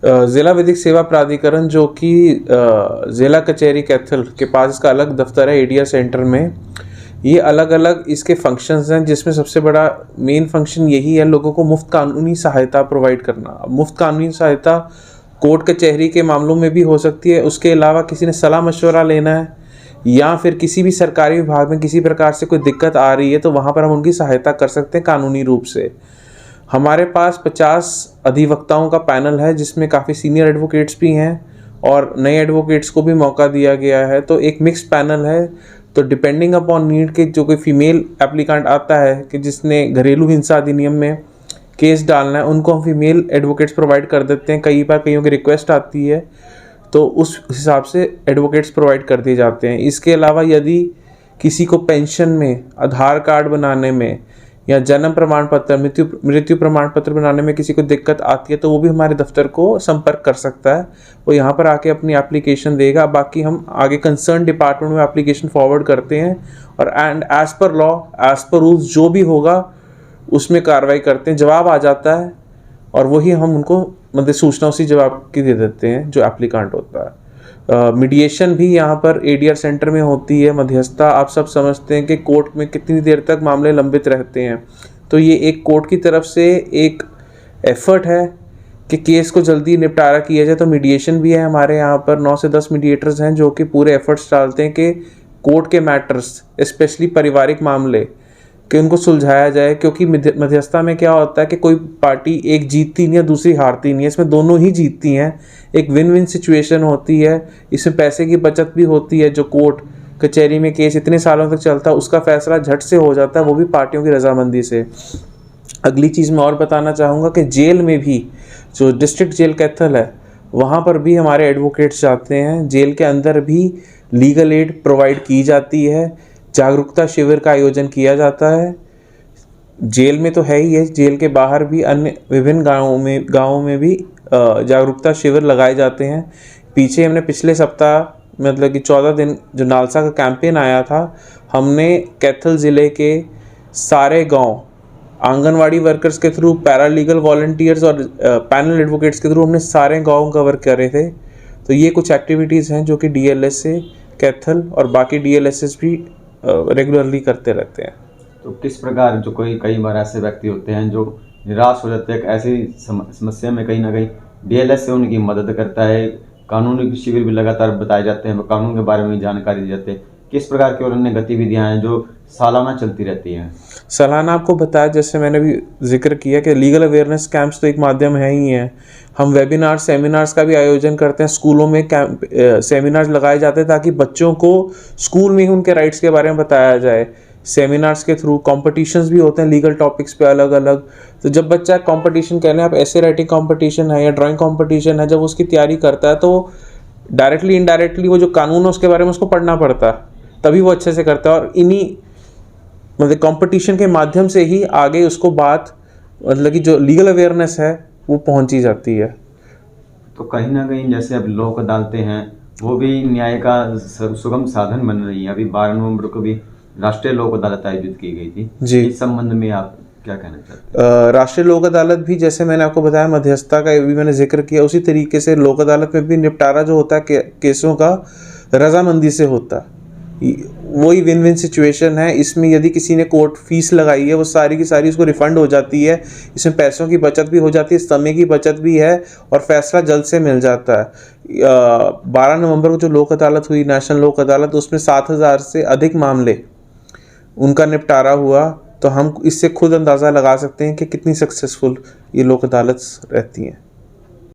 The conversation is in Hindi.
ज़िला विधिक सेवा प्राधिकरण जो कि ज़िला कचहरी कैथल के पास इसका अलग दफ्तर है एडीआर सेंटर में। ये अलग अलग इसके फंक्शंस हैं, जिसमें सबसे बड़ा मेन फंक्शन यही है लोगों को मुफ्त कानूनी सहायता प्रोवाइड करना। मुफ्त कानूनी सहायता कोर्ट कचहरी के मामलों में भी हो सकती है, उसके अलावा किसी ने सलाह मशवरा लेना है या फिर किसी भी सरकारी विभाग में किसी प्रकार से कोई दिक्कत आ रही है तो वहाँ पर हम उनकी सहायता कर सकते हैं कानूनी रूप से। हमारे पास 50 अधिवक्ताओं का पैनल है, जिसमें काफ़ी सीनियर एडवोकेट्स भी हैं और नए एडवोकेट्स को भी मौका दिया गया है। तो एक मिक्स पैनल है। तो डिपेंडिंग अपॉन नीड के जो कोई फीमेल एप्लीकेंट आता है कि जिसने घरेलू हिंसा अधिनियम में केस डालना है, उनको हम फीमेल एडवोकेट्स प्रोवाइड कर देते हैं। कई बार कईयों की रिक्वेस्ट आती है तो उस हिसाब से एडवोकेट्स प्रोवाइड कर दिए जाते हैं। इसके अलावा यदि किसी को पेंशन में, आधार कार्ड बनाने में या जन्म प्रमाण पत्र, मृत्यु प्रमाण पत्र बनाने में किसी को दिक्कत आती है तो वो भी हमारे दफ्तर को संपर्क कर सकता है। वो यहाँ पर आके अपनी एप्लीकेशन देगा। बाकी हम आगे कंसर्न डिपार्टमेंट में एप्लीकेशन फॉरवर्ड करते हैं और and as per law, as per rules जो भी होगा उसमें कार्रवाई करते हैं। जवाब आ जाता है और वही हम उनको मतलब सूचना उसी जवाब की दे देते हैं जो एप्लीकेंट होता है। मीडिएशन भी यहाँ पर एडीआर सेंटर में होती है। मध्यस्थता आप सब समझते हैं कि कोर्ट में कितनी देर तक मामले लंबित रहते हैं, तो ये एक कोर्ट की तरफ से एक एफर्ट है कि केस को जल्दी निपटारा किया जाए। तो मीडिएशन भी है हमारे यहाँ पर 9 से 10 मीडिएटर्स हैं जो कि पूरे एफर्ट्स डालते हैं कि कोर्ट के मैटर्स, स्पेशली पारिवारिक मामले, कि उनको सुलझाया जाए। क्योंकि मध्यस्थता में क्या होता है कि कोई पार्टी एक जीतती नहीं है, दूसरी हारती नहीं है, इसमें दोनों ही जीतती हैं। एक विन विन सिचुएशन होती है। इसमें पैसे की बचत भी होती है। जो कोर्ट कचहरी में केस इतने सालों तक चलता है उसका फैसला झट से हो जाता है, वो भी पार्टियों की रजामंदी से। अगली चीज़ मैं और बताना चाहूँगा कि जेल में भी, जो डिस्ट्रिक्ट जेल कैथल है, वहाँ पर भी हमारे एडवोकेट्स जाते हैं। जेल के अंदर भी लीगल एड प्रोवाइड की जाती है। जागरूकता शिविर का आयोजन किया जाता है। जेल में तो है ही है, जेल के बाहर भी अन्य विभिन्न गाँवों में भी जागरूकता शिविर लगाए जाते हैं। पीछे हमने पिछले सप्ताह मतलब कि 14 दिन जो नालसा का कैंपेन आया था, हमने कैथल ज़िले के सारे गांव आंगनवाड़ी वर्कर्स के थ्रू, पैरालीगल वॉलंटियर्स और पैनल एडवोकेट्स के थ्रू हमने सारे गांव कवर करे थे। तो ये कुछ एक्टिविटीज़ हैं जो कि डीएलएस से कैथल और बाकी डीएलएसएस भी रेगुलरली करते रहते हैं। तो किस प्रकार जो कई बार ऐसे व्यक्ति होते हैं जो निराश हो जाते हैं, ऐसी समस्या में कहीं ना कहीं डीएलएस से उनकी मदद करता है। कानूनी शिविर भी लगातार बताए जाते हैं, कानून के बारे में जानकारी दी जाती है। किस प्रकार की और अन्य गतिविधियां हैं जो सालाना चलती रहती हैं? सालाना आपको बताया, जैसे मैंने भी जिक्र किया कि लीगल अवेयरनेस कैंप्स तो एक माध्यम है ही है। हम वेबिनार, सेमिनार्स का भी आयोजन करते हैं। स्कूलों में सेमिनार्स लगाए जाते हैं ताकि बच्चों को स्कूल में ही उनके राइट्स के बारे में बताया जाए। सेमिनार्स के थ्रू कॉम्पिटिशन्स भी होते हैं लीगल टॉपिक्स पे अलग अलग। तो जब बच्चा कॉम्पिटिशन, कह लें आप ऐसे राइटिंग कॉम्पिटिशन है या ड्राइंग कॉम्पिटिशन है, जब उसकी तैयारी करता है तो डायरेक्टली इनडायरेक्टली वो जो कानून है उसके बारे में उसको पढ़ना पड़ता है, तभी वो अच्छे से करता है। और इन्हीं मतलब कंपटीशन के माध्यम से ही आगे उसको बात मतलब कि जो लीगल अवेयरनेस है वो पहुंची जाती है। तो कहीं ना कहीं जैसे अब लोक अदालतें हैं वो भी न्याय का सुगम साधन बन रही है। अभी 12 नवंबर को भी राष्ट्रीय लोक अदालत आयोजित की गई थी जी। इस संबंध में आप क्या कहना चाहते हैं? राष्ट्रीय लोक अदालत भी, जैसे मैंने आपको बताया मध्यस्थता का भी मैंने जिक्र किया, उसी तरीके से लोक अदालत में भी निपटारा जो होता है केसों का रजामंदी से होता है। वही विन विन सिचुएशन है। इसमें यदि किसी ने कोर्ट फीस लगाई है वो सारी की सारी उसको रिफंड हो जाती है। इसमें पैसों की बचत भी हो जाती है, समय की बचत भी है और फैसला जल्द से मिल जाता है। 12 नवंबर को जो लोक अदालत हुई, नेशनल लोक अदालत, उसमें 7000 से अधिक मामले उनका निपटारा हुआ। तो हम इससे खुद अंदाज़ा लगा सकते हैं कि कितनी सक्सेसफुल ये लोक अदालत रहती हैं।